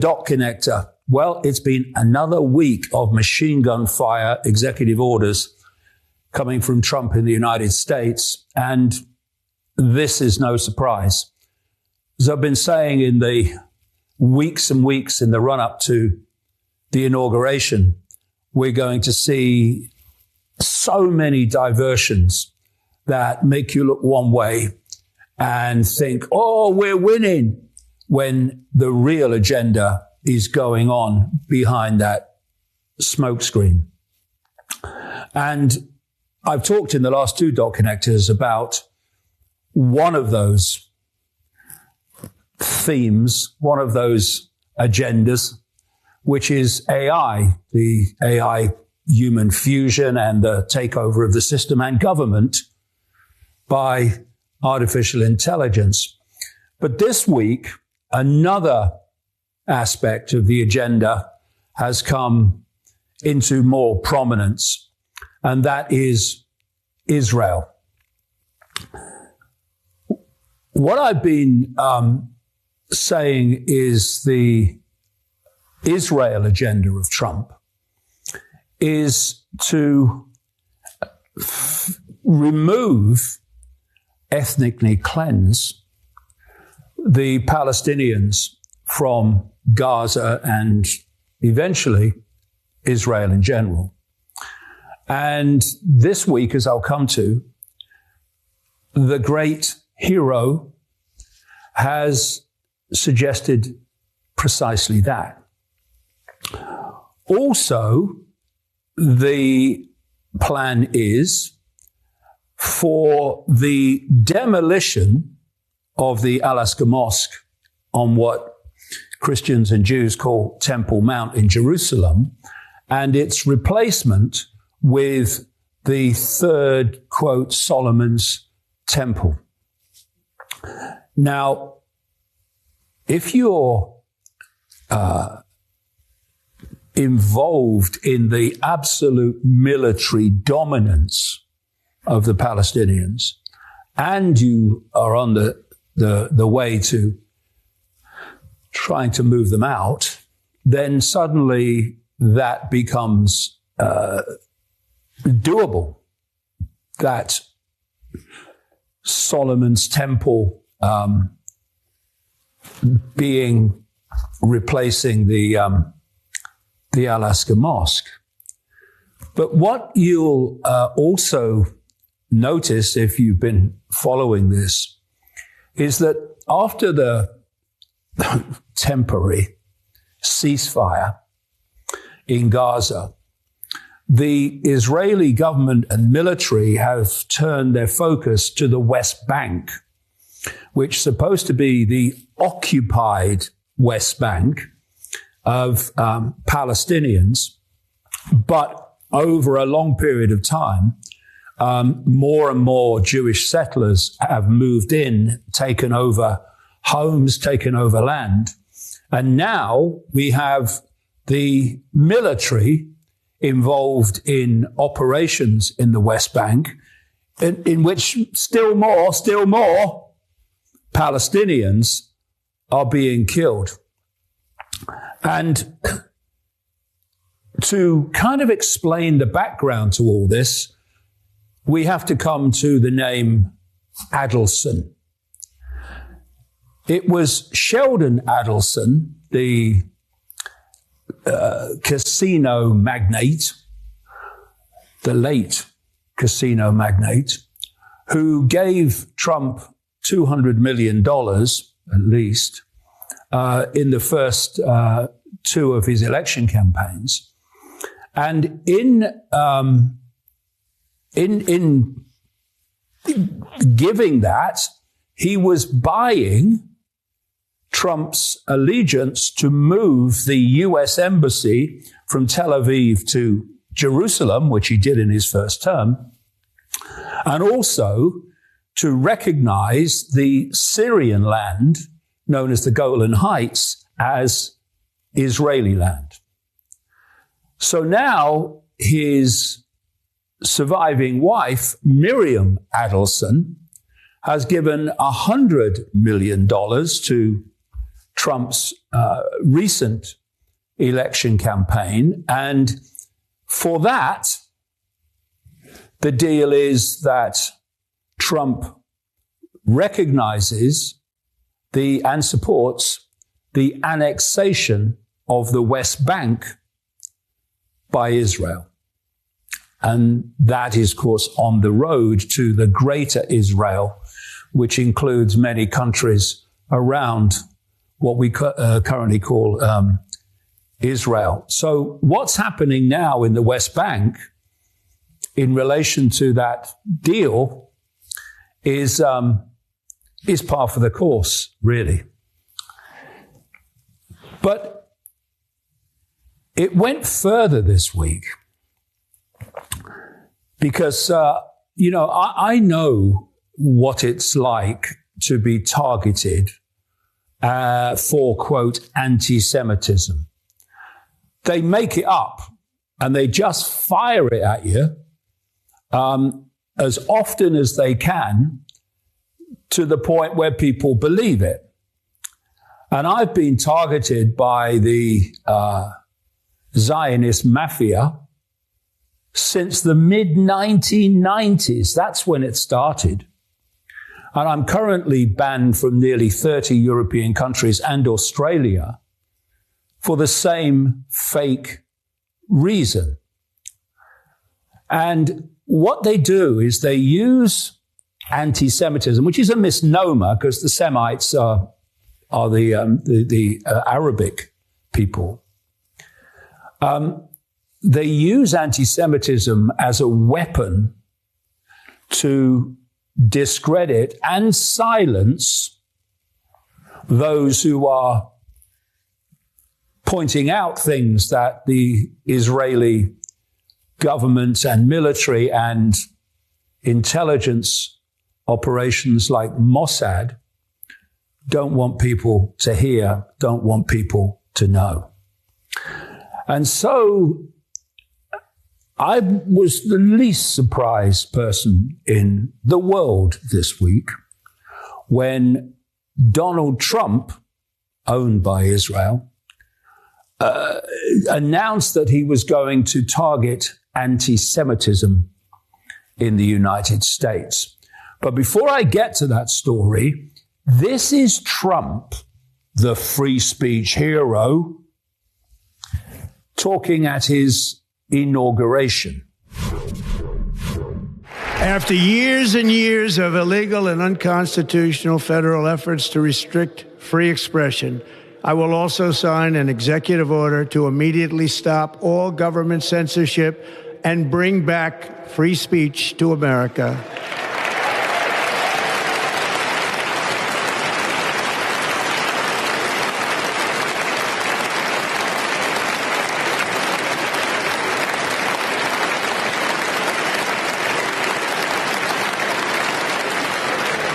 Dot connector. Well, it's been another week of machine gun fire executive orders coming from Trump in the United States, and this is no surprise. As I've been saying in the weeks and weeks in the run-up to the inauguration, we're going to see so many diversions that make you look one way and think, oh, we're winning, when the real agenda is going on behind that smokescreen. And I've talked in the last two dot connectors about one of those themes, one of those agendas, which is AI, the AI human fusion and the takeover of the system and government by artificial intelligence. But this week, another aspect of the agenda has come into more prominence, and that is Israel. What I've been saying is the Israel agenda of Trump is to ethnically cleanse the Palestinians from Gaza and eventually Israel in general. And this week, as I'll come to, the great hero has suggested precisely that. Also, the plan is for the demolition of the Al-Aqsa Mosque on what Christians and Jews call Temple Mount in Jerusalem, and its replacement with the third, quote, Solomon's temple. Now, if you're involved in the absolute military dominance of the Palestinians, and you are on the way to trying to move them out, then suddenly that becomes doable. That Solomon's temple replacing the Al-Aqsa Mosque. But what you'll also notice, if you've been following this, is that after the temporary ceasefire in Gaza, the Israeli government and military have turned their focus to the West Bank, which is supposed to be the occupied West Bank of Palestinians. But over a long period of time, more and more Jewish settlers have moved in, taken over homes, taken over land. And now we have the military involved in operations in the West Bank, in which still more Palestinians are being killed. And to kind of explain the background to all this, we have to come to the name Adelson. It was Sheldon Adelson, the casino magnate, the late casino magnate, who gave Trump $200 million, at least, in the first two of his election campaigns. And in giving that, he was buying Trump's allegiance to move the U.S. embassy from Tel Aviv to Jerusalem, which he did in his first term, and also to recognize the Syrian land known as the Golan Heights as Israeli land. So now his surviving wife, Miriam Adelson, has given $100 million to Trump's recent election campaign. And for that, the deal is that Trump recognizes and supports the annexation of the West Bank by Israel. And that is, of course, on the road to the greater Israel, which includes many countries around what we currently call Israel. So what's happening now in the West Bank in relation to that deal is par for the course, really. But it went further this week because, I know what it's like to be targeted for, quote, anti-Semitism. They make it up and they just fire it at you as often as they can to the point where people believe it. And I've been targeted by the Zionist mafia since the mid-1990s. That's when it started. And I'm currently banned from nearly 30 European countries and Australia for the same fake reason. And what they do is they use anti-Semitism, which is a misnomer because the Semites are the Arabic people. They use anti-Semitism as a weapon to discredit and silence those who are pointing out things that the Israeli government and military and intelligence operations like Mossad don't want people to hear, don't want people to know. And so I was the least surprised person in the world this week when Donald Trump, owned by Israel, announced that he was going to target anti-Semitism in the United States. But before I get to that story, this is Trump, the free speech hero, talking at his inauguration. After years and years of illegal and unconstitutional federal efforts to restrict free expression, I will also sign an executive order to immediately stop all government censorship and bring back free speech to America.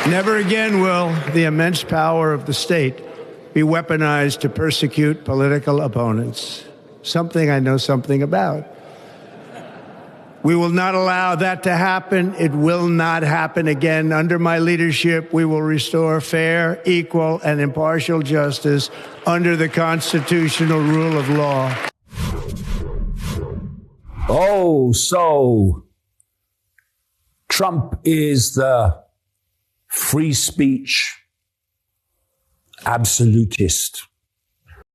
Never again will the immense power of the state be weaponized to persecute political opponents. Something I know something about. We will not allow that to happen. It will not happen again. Under my leadership, we will restore fair, equal, and impartial justice under the constitutional rule of law. Oh, so Trump is the free speech absolutist.